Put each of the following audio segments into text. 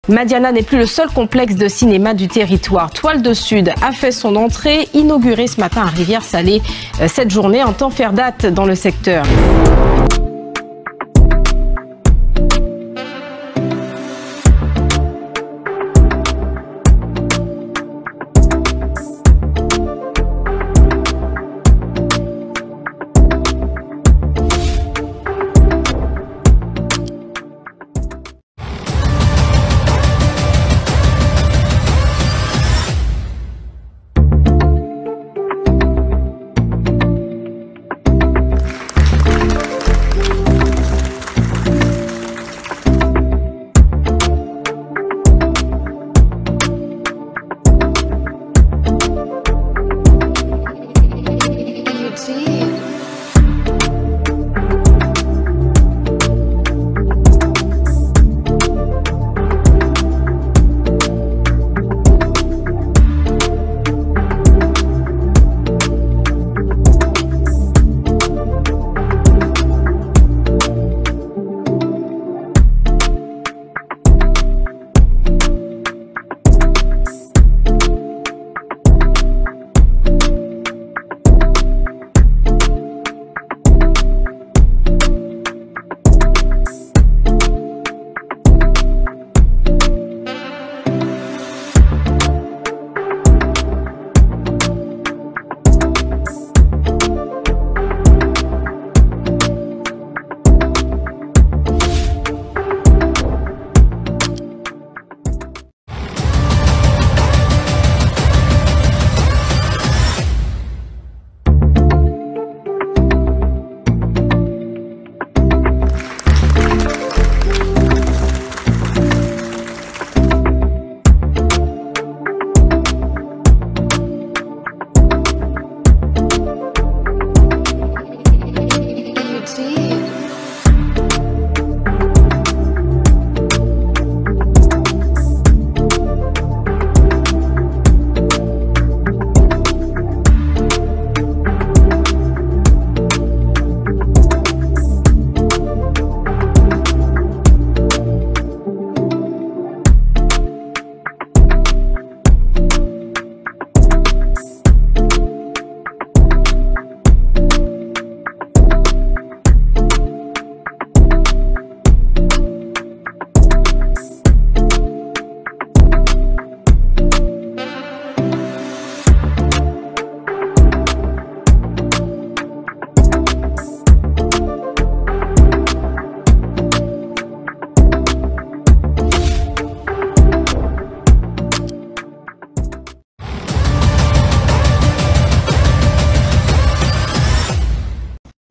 Madiana n'est plus le seul complexe de cinéma du territoire. Toile de Sud a fait son entrée, inaugurée ce matin à Rivière-Salée. Cette journée entend faire date dans le secteur.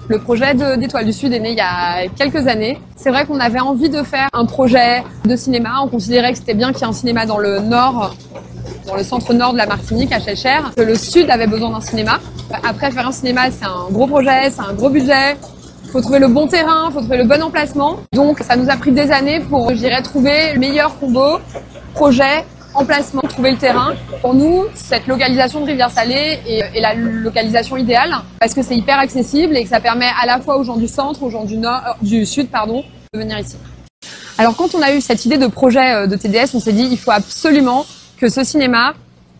Le projet d'Étoile du Sud est né il y a quelques années. C'est vrai qu'on avait envie de faire un projet de cinéma. On considérait que c'était bien qu'il y ait un cinéma dans le nord, dans le centre-nord de la Martinique, à Chelcher, que le Sud avait besoin d'un cinéma. Après, faire un cinéma, c'est un gros projet, c'est un gros budget. Il faut trouver le bon terrain, il faut trouver le bon emplacement. Donc, ça nous a pris des années pour, je dirais, trouver le meilleur combo, projet, emplacement, trouver le terrain. Pour nous, cette localisation de Rivière-Salée est la localisation idéale parce que c'est hyper accessible et que ça permet à la fois aux gens du centre, aux gens du sud, de venir ici. Alors, quand on a eu cette idée de projet de TDS, on s'est dit il faut absolument que ce cinéma,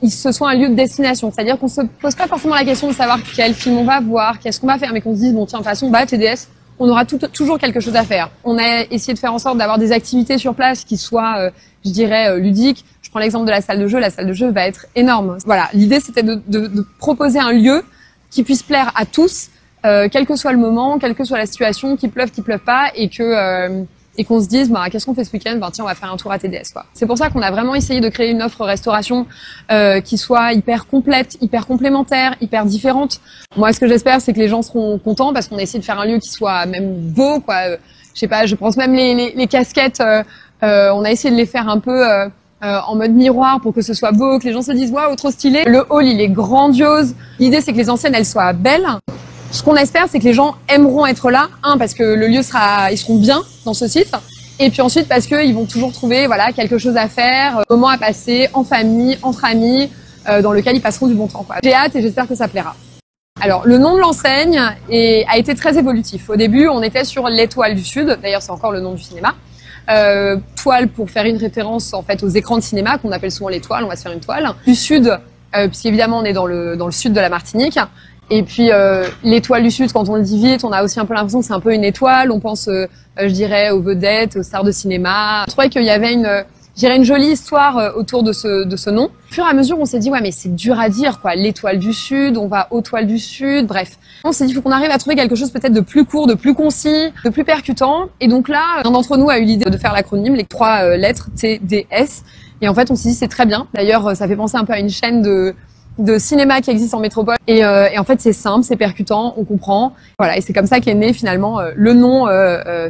ce soit un lieu de destination. C'est-à-dire qu'on se pose pas forcément la question de savoir quel film on va voir, qu'est-ce qu'on va faire, mais qu'on se dise bon tiens, de toute façon, TDS, on aura toujours quelque chose à faire. On a essayé de faire en sorte d'avoir des activités sur place qui soient, je dirais, ludiques. Je prends l'exemple de la salle de jeu. La salle de jeu va être énorme. Voilà, l'idée c'était de proposer un lieu qui puisse plaire à tous, quel que soit le moment, quelle que soit la situation, qu'il pleuve pas, et qu'on se dise qu'est-ce qu'on fait ce week-end, tiens, on va faire un tour à TDS quoi. C'est pour ça qu'on a vraiment essayé de créer une offre restauration qui soit hyper complète, hyper complémentaire, hyper différente. Moi, ce que j'espère, c'est que les gens seront contents parce qu'on a essayé de faire un lieu qui soit même beau quoi. Je sais pas, je pense même les casquettes, on a essayé de les faire un peu en mode miroir pour que ce soit beau, que les gens se disent waouh, trop stylé. Le hall, il est grandiose. L'idée, c'est que les anciennes, elles soient belles. Ce qu'on espère, c'est que les gens aimeront être là. Parce que le lieu ils seront bien dans ce site. Et puis ensuite, parce qu'ils vont toujours trouver, quelque chose à faire, moment à passer en famille, entre amis, dans lequel ils passeront du bon temps, quoi. J'ai hâte et j'espère que ça plaira. Alors, le nom de l'enseigne a été très évolutif. Au début, on était sur l'Étoile du Sud. D'ailleurs, c'est encore le nom du cinéma. Toile pour faire une référence en fait aux écrans de cinéma qu'on appelle souvent les toiles. On va se faire une toile. Du sud, puisqu'évidemment on est dans le sud de la Martinique. Et puis l'étoile du Sud, quand on le dit vite, on a aussi un peu l'impression que c'est un peu une étoile. On pense, je dirais, aux vedettes, aux stars de cinéma. Je trouvais qu'il y avait une jolie histoire autour de ce nom. Au fur et à mesure, on s'est dit ouais, mais c'est dur à dire quoi. L'étoile du Sud, on va aux toiles du Sud, bref. On s'est dit il faut qu'on arrive à trouver quelque chose peut-être de plus court, de plus concis, de plus percutant. Et donc là, un d'entre nous a eu l'idée de faire l'acronyme, les 3 lettres TDS. Et en fait, on s'est dit c'est très bien. D'ailleurs, ça fait penser un peu à une chaîne de cinéma qui existe en métropole et en fait c'est simple, c'est percutant, on comprend, voilà, et c'est comme ça qu'est né finalement le nom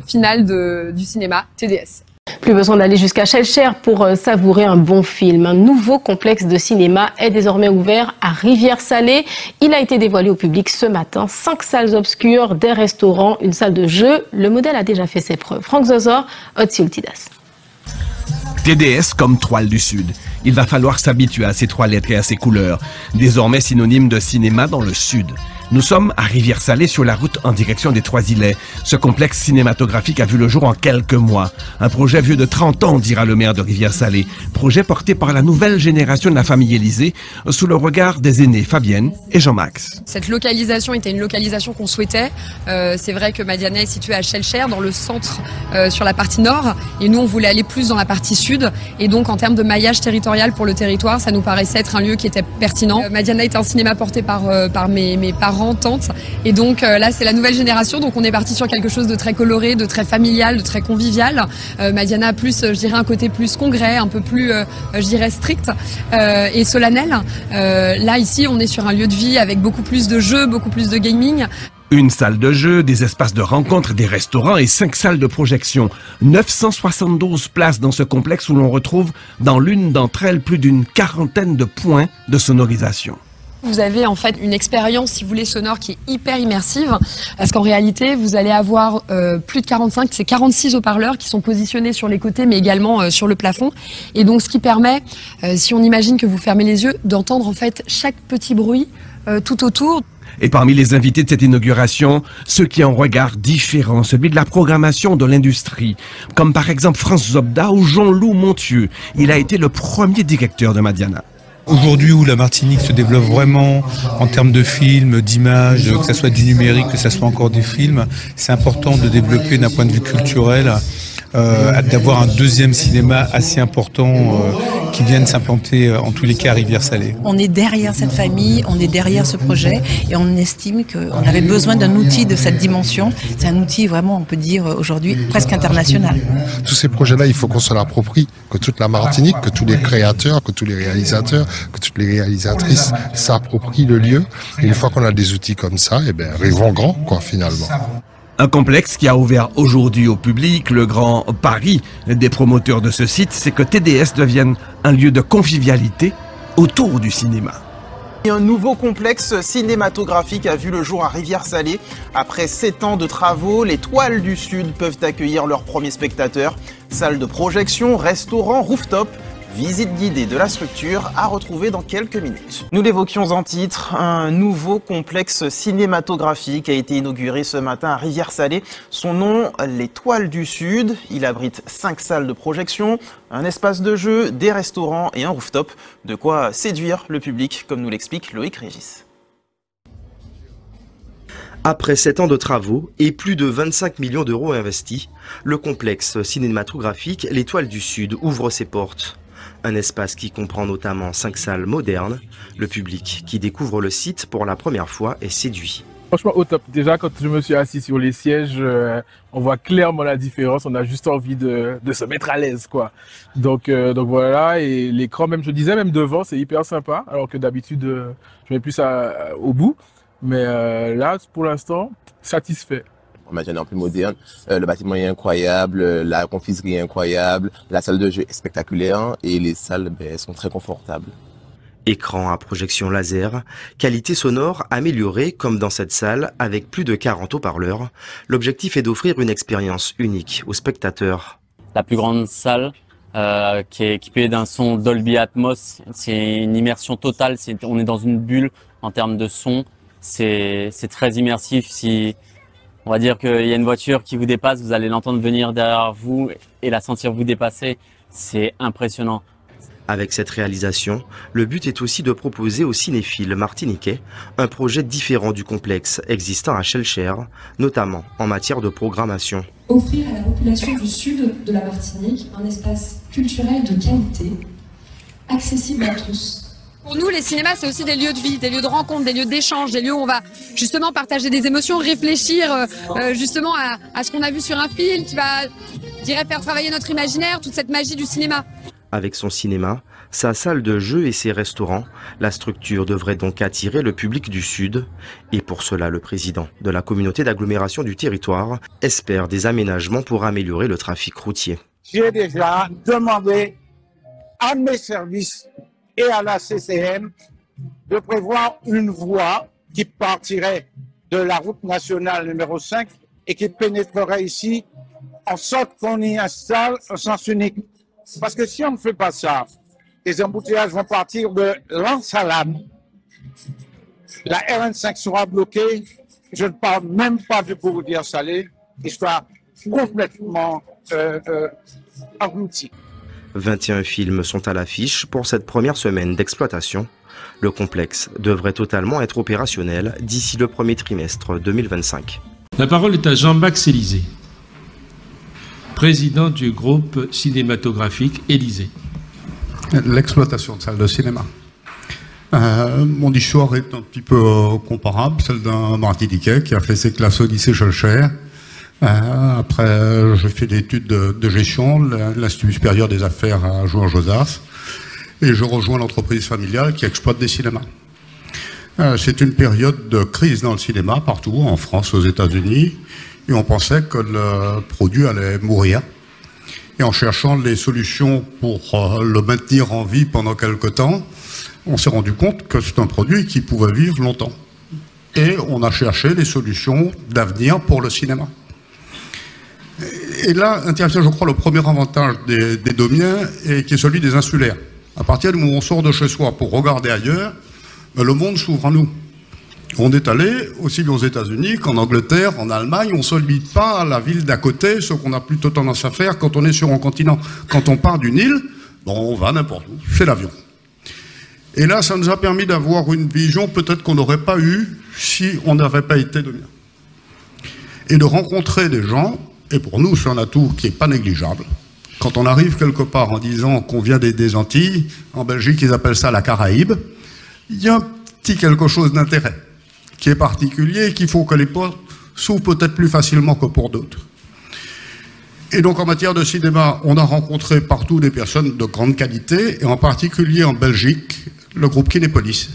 final du cinéma, TDS. Plus besoin d'aller jusqu'à Schellcher pour savourer un bon film. Un nouveau complexe de cinéma est désormais ouvert à Rivière-Salée. Il a été dévoilé au public ce matin. 5 salles obscures, des restaurants, une salle de jeu. Le modèle a déjà fait ses preuves. Franck Zozor, Otsi Ultidas. TDS comme toile du Sud. Il va falloir s'habituer à ces 3 lettres et à ces couleurs, désormais synonyme de cinéma dans le Sud. Nous sommes à Rivière-Salée sur la route en direction des Trois-Îlets. Ce complexe cinématographique a vu le jour en quelques mois. Un projet vieux de 30 ans, dira le maire de Rivière-Salée. Projet porté par la nouvelle génération de la famille Élysée, sous le regard des aînés Fabienne et Jean-Max. Cette localisation était une localisation qu'on souhaitait. C'est vrai que Madiana est située à Schellcher, dans le centre, sur la partie nord. Et nous, on voulait aller plus dans la partie sud. Et donc, en termes de maillage territorial pour le territoire, ça nous paraissait être un lieu qui était pertinent. Madiana est un cinéma porté par mes parents, tantes. Et donc là, c'est la nouvelle génération. Donc on est parti sur quelque chose de très coloré, de très familial, de très convivial. Madiana a plus, je dirais, un côté plus congrès, un peu plus, je dirais, strict et solennel. Là, ici, on est sur un lieu de vie avec beaucoup plus de jeux, beaucoup plus de gaming. Une salle de jeu, des espaces de rencontre, des restaurants et 5 salles de projection. 972 places dans ce complexe où l'on retrouve dans l'une d'entre elles plus d'une quarantaine de points de sonorisation. Vous avez en fait une expérience, si vous voulez, sonore qui est hyper immersive, parce qu'en réalité, vous allez avoir plus de 45, c'est 46 haut-parleurs qui sont positionnés sur les côtés, mais également sur le plafond. Et donc, ce qui permet, si on imagine que vous fermez les yeux, d'entendre en fait chaque petit bruit tout autour. Et parmi les invités de cette inauguration, ceux qui ont un regard différent, celui de la programmation de l'industrie, comme par exemple France Zobda ou Jean-Loup Montieu. Il a été le premier directeur de Madiana. Aujourd'hui où la Martinique se développe vraiment en termes de films, d'images, que ce soit du numérique, que ce soit encore des films, c'est important de développer d'un point de vue culturel, d'avoir un deuxième cinéma assez important qui vienne s'implanter en tous les cas à Rivière-Salée. On est derrière cette famille, on est derrière ce projet et on estime qu'on avait besoin d'un outil de cette dimension. C'est un outil vraiment, on peut dire aujourd'hui, presque international. Tous ces projets-là, il faut qu'on se l'approprie, que toute la Martinique, que tous les créateurs, que tous les réalisateurs, que toutes les réalisatrices s'approprient le lieu. Et une fois qu'on a des outils comme ça, eh ben, rêvons grand, quoi, finalement. Un complexe qui a ouvert aujourd'hui au public. Le grand pari des promoteurs de ce site, c'est que TDS devienne un lieu de convivialité autour du cinéma. Un nouveau complexe cinématographique a vu le jour à Rivière-Salée. Après 7 ans de travaux, les Toiles du Sud peuvent accueillir leurs premiers spectateurs. Salle de projection, restaurant, rooftop. Visite guidée de la structure à retrouver dans quelques minutes. Nous l'évoquions en titre, un nouveau complexe cinématographique a été inauguré ce matin à Rivière-Salée. Son nom, les Toiles du Sud. Il abrite 5 salles de projection, un espace de jeu, des restaurants et un rooftop. De quoi séduire le public, comme nous l'explique Loïc Régis. Après 7 ans de travaux et plus de 25 millions d'euros investis, le complexe cinématographique Les Toiles du Sud ouvre ses portes. Un espace qui comprend notamment 5 salles modernes. Le public qui découvre le site pour la première fois est séduit. Franchement au top. Déjà quand je me suis assis sur les sièges, on voit clairement la différence. On a juste envie de se mettre à l'aise, quoi. Donc voilà, et l'écran, même je disais, même devant, c'est hyper sympa. Alors que d'habitude, je mets plus au bout. Mais là, pour l'instant, satisfait. Madiana est plus moderne, le bâtiment est incroyable, la confiserie est incroyable, la salle de jeu est spectaculaire et les salles sont très confortables. Écran à projection laser, qualité sonore améliorée comme dans cette salle avec plus de 40 haut-parleurs. L'objectif est d'offrir une expérience unique aux spectateurs. La plus grande salle qui est équipée d'un son Dolby Atmos, c'est une immersion totale, on est dans une bulle en termes de son, c'est très immersif. On va dire qu'il y a une voiture qui vous dépasse, vous allez l'entendre venir derrière vous et la sentir vous dépasser. C'est impressionnant. Avec cette réalisation, le but est aussi de proposer aux cinéphiles martiniquais un projet différent du complexe existant à Schellcher, notamment en matière de programmation. Offrir à la population du sud de la Martinique un espace culturel de qualité, accessible à tous. Pour nous, les cinémas, c'est aussi des lieux de vie, des lieux de rencontre, des lieux d'échange, des lieux où on va justement partager des émotions, réfléchir justement à ce qu'on a vu sur un film, qui va, je dirais, faire travailler notre imaginaire, toute cette magie du cinéma. Avec son cinéma, sa salle de jeu et ses restaurants, la structure devrait donc attirer le public du Sud. Et pour cela, le président de la communauté d'agglomération du territoire espère des aménagements pour améliorer le trafic routier. J'ai déjà demandé à mes services et à la CCM de prévoir une voie qui partirait de la route nationale numéro 5 et qui pénétrerait ici en sorte qu'on y installe un sens unique. Parce que si on ne fait pas ça, les embouteillages vont partir de l'Ansalade. La RN5 sera bloquée. Je ne parle même pas du Pourrières Salé, qui sera complètement englouti. 21 films sont à l'affiche pour cette première semaine d'exploitation. Le complexe devrait totalement être opérationnel d'ici le premier trimestre 2025. La parole est à Jean-Max Élysée, président du groupe cinématographique Élysée. L'exploitation de salles de cinéma. Mon histoire est un petit peu comparable, celle d'un Martiniquais qui a fait ses classes au lycée Schellcher. Après, j'ai fait des études de gestion, l'Institut supérieur des affaires à Jouan-Josas, et je rejoins l'entreprise familiale qui exploite des cinémas. C'est une période de crise dans le cinéma, partout, en France, aux États-Unis, et on pensait que le produit allait mourir. Et en cherchant les solutions pour le maintenir en vie pendant quelque temps, on s'est rendu compte que c'est un produit qui pouvait vivre longtemps. Et on a cherché les solutions d'avenir pour le cinéma. Et là intervient, je crois, le premier avantage des Domiens, et qui est celui des insulaires. À partir du moment où on sort de chez soi pour regarder ailleurs, le monde s'ouvre à nous. On est allé aussi bien aux États-Unis qu'en Angleterre, en Allemagne. On ne se limite pas à la ville d'à côté, ce qu'on a plutôt tendance à faire quand on est sur un continent. Quand on part d'une île, bon, on va n'importe où, c'est l'avion. Et là, ça nous a permis d'avoir une vision peut-être qu'on n'aurait pas eue si on n'avait pas été Domien. Et de rencontrer des gens, et pour nous, c'est un atout qui n'est pas négligeable. Quand on arrive quelque part en disant qu'on vient des Antilles, en Belgique, ils appellent ça la Caraïbe, il y a un petit quelque chose d'intérêt qui est particulier, qu'il faut que les portes s'ouvrent peut-être plus facilement que pour d'autres. Et donc en matière de cinéma, on a rencontré partout des personnes de grande qualité, et en particulier en Belgique, le groupe Kinépolis,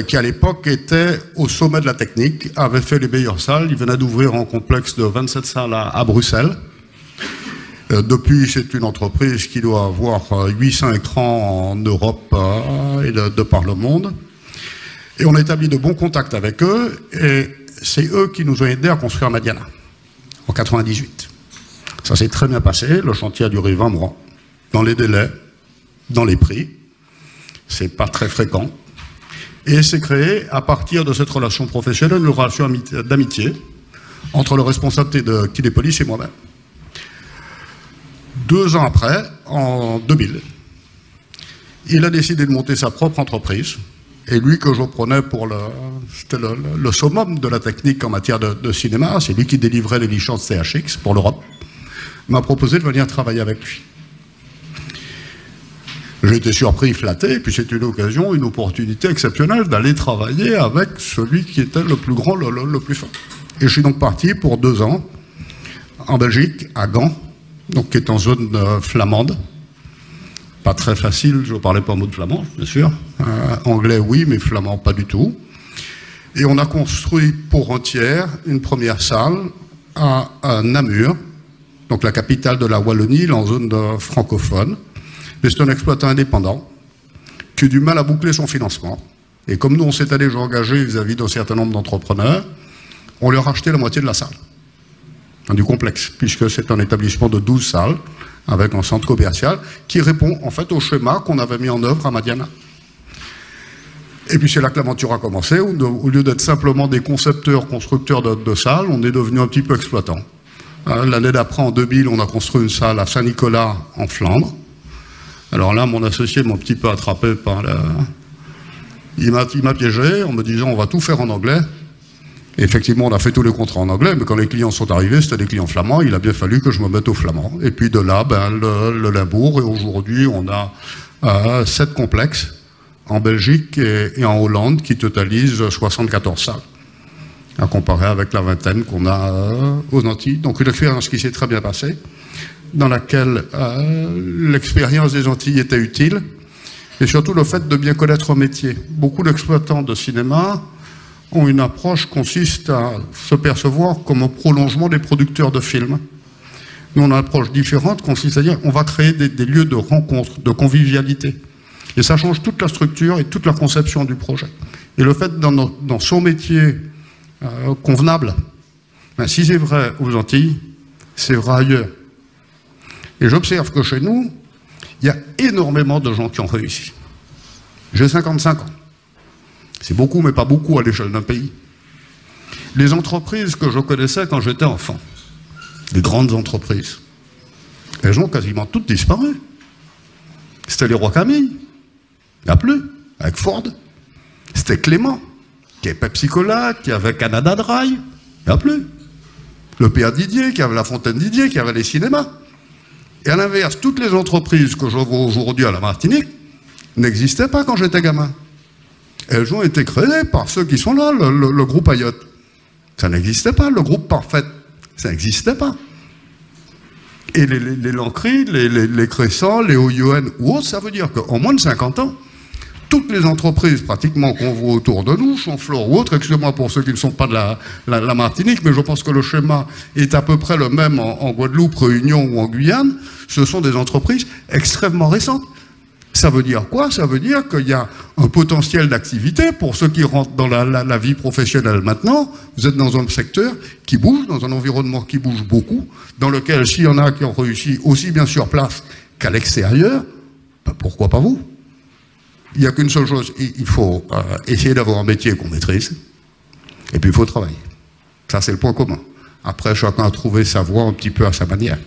qui à l'époque était au sommet de la technique, avait fait les meilleures salles. Il venait d'ouvrir un complexe de 27 salles à Bruxelles. Depuis, c'est une entreprise qui doit avoir 800 écrans en Europe et de par le monde. Et on a établi de bons contacts avec eux, et c'est eux qui nous ont aidés à construire Madiana, en 98. Ça s'est très bien passé, le chantier a duré 20 mois, dans les délais, dans les prix, c'est pas très fréquent, et c'est créé à partir de cette relation professionnelle, une relation d'amitié entre le responsable de Kinépolis et moi-même. 2 ans après, en 2000, il a décidé de monter sa propre entreprise. Et lui, que je prenais pour c'était le summum de la technique en matière de cinéma, c'est lui qui délivrait les licences CHX pour l'Europe, m'a proposé de venir travailler avec lui. J'ai été surpris, flatté, et puis c'est une occasion, une opportunité exceptionnelle d'aller travailler avec celui qui était le plus grand, le plus fort. Et je suis donc parti pour 2 ans en Belgique, à Gand, donc qui est en zone flamande. Pas très facile, je ne parlais pas un mot de flamand, bien sûr. Anglais, oui, mais flamand, pas du tout. Et on a construit pour un tiers une première salle à Namur, donc la capitale de la Wallonie, en zone francophone. Mais c'est un exploitant indépendant qui a du mal à boucler son financement. Et comme nous, on s'est allé engager vis-à-vis d'un certain nombre d'entrepreneurs, on leur a acheté la moitié de la salle, du complexe, puisque c'est un établissement de 12 salles, avec un centre commercial qui répond en fait au schéma qu'on avait mis en œuvre à Madiana. Et puis c'est là que l'aventure a commencé. Au lieu d'être simplement des concepteurs, constructeurs de salles, on est devenu un petit peu exploitant. L'année d'après, en 2000, on a construit une salle à Saint-Nicolas, en Flandre. Alors là, mon associé m'a un petit peu attrapé par le... Il m'a piégé en me disant on va tout faire en anglais. Et effectivement, on a fait tous les contrats en anglais, mais quand les clients sont arrivés, c'était des clients flamands, il a bien fallu que je me mette au flamand. Et puis de là, le Limbourg, et aujourd'hui, on a 7 complexes en Belgique et en Hollande qui totalisent 74 salles, à comparer avec la vingtaine qu'on a aux Antilles. Donc une expérience qui s'est très bien passée, dans laquelle l'expérience des Antilles était utile, et surtout le fait de bien connaître un métier. Beaucoup d'exploitants de cinéma ont une approche qui consiste à se percevoir comme un prolongement des producteurs de films. Nous, on a une approche différente, consiste à dire on va créer des lieux de rencontre, de convivialité. Et ça change toute la structure et toute la conception du projet. Et le fait dans son métier convenable, si c'est vrai aux Antilles, c'est vrai ailleurs. Et j'observe que chez nous, il y a énormément de gens qui ont réussi. J'ai 55 ans. C'est beaucoup, mais pas beaucoup à l'échelle d'un pays. Les entreprises que je connaissais quand j'étais enfant, les grandes entreprises, elles ont quasiment toutes disparu. C'était les Rois Camille. Il n'y a plus, avec Ford. C'était Clément, qui avait Pepsi Cola, qui avait Canada Dry. Il n'y a plus. Le P.A. Didier, qui avait la Fontaine Didier, qui avait les cinémas. Et à l'inverse, toutes les entreprises que je vois aujourd'hui à la Martinique n'existaient pas quand j'étais gamin. Elles ont été créées par ceux qui sont là, le groupe Ayotte. Ça n'existait pas, le groupe Parfait. Ça n'existait pas. Et les Lancry, les Crescent, les OUN ou autres, ça veut dire qu'en moins de 50 ans, toutes les entreprises pratiquement qu'on voit autour de nous, Chamflore ou autres, excusez-moi pour ceux qui ne sont pas de la Martinique, mais je pense que le schéma est à peu près le même en Guadeloupe, Réunion ou en Guyane, ce sont des entreprises extrêmement récentes. Ça veut dire quoi? Ça veut dire qu'il y a un potentiel d'activité pour ceux qui rentrent dans la vie professionnelle maintenant. Vous êtes dans un secteur qui bouge, dans un environnement qui bouge beaucoup, dans lequel s'il y en a qui ont réussi aussi bien sur place qu'à l'extérieur, ben pourquoi pas vous? Il n'y a qu'une seule chose, il faut essayer d'avoir un métier qu'on maîtrise, et puis il faut travailler. Ça, c'est le point commun. Après, chacun a trouvé sa voie un petit peu à sa manière.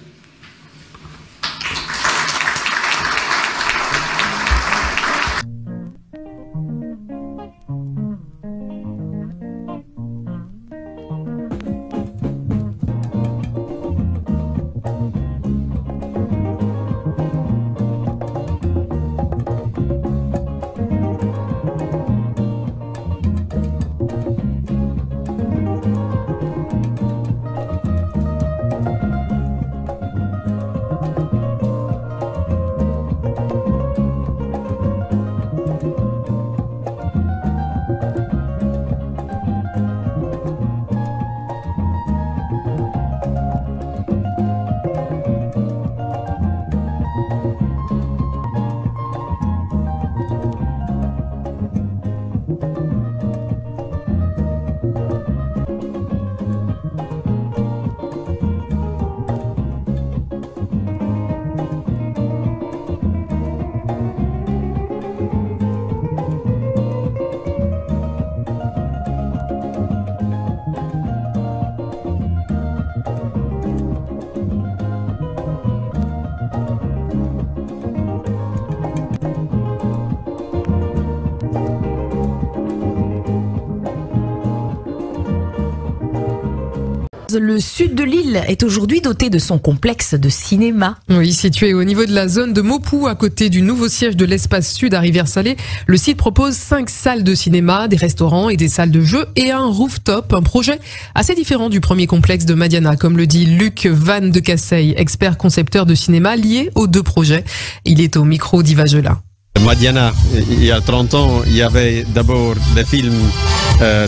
Le sud de l'île est aujourd'hui doté de son complexe de cinéma. Oui, situé au niveau de la zone de Mopou, à côté du nouveau siège de l'Espace Sud à Rivière-Salée, le site propose 5 salles de cinéma, des restaurants et des salles de jeux et un rooftop, un projet assez différent du premier complexe de Madiana, comme le dit Luc Van de Casseille, expert concepteur de cinéma lié aux 2 projets. Il est au micro d'Yva Gelin. Madiana, il y a 30 ans, il y avait d'abord des films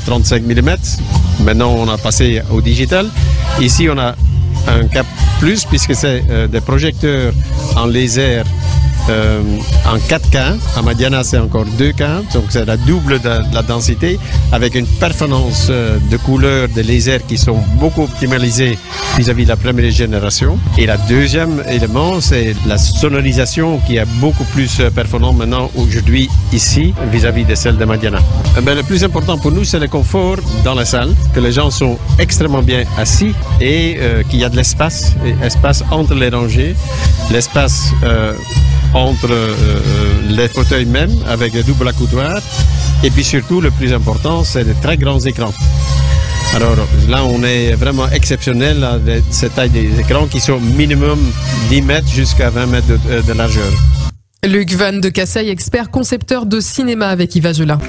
35 mm. Maintenant, on a passé au digital. Ici, on a un cap plus puisque c'est des projecteurs en laser en 4K. À Madiana, c'est encore 2K, donc c'est la double de la densité, avec une performance de couleurs de laser qui sont beaucoup optimalisées vis-à-vis de la première génération. Et le deuxième élément, c'est la sonorisation qui est beaucoup plus performante maintenant aujourd'hui ici vis-à-vis de celle de Madiana. Le plus important pour nous, c'est le confort dans la salle, que les gens sont extrêmement bien assis et qu'il y a de l'espace entre les rangées, l'espace entre les fauteuils même, avec le double accoudoir, et puis surtout, le plus important, c'est de très grands écrans. Alors là, on est vraiment exceptionnel avec cette taille des écrans qui sont minimum 10 mètres jusqu'à 20 mètres de largeur. Luc Van de Casseille, expert concepteur de cinéma avec Yves Ageula.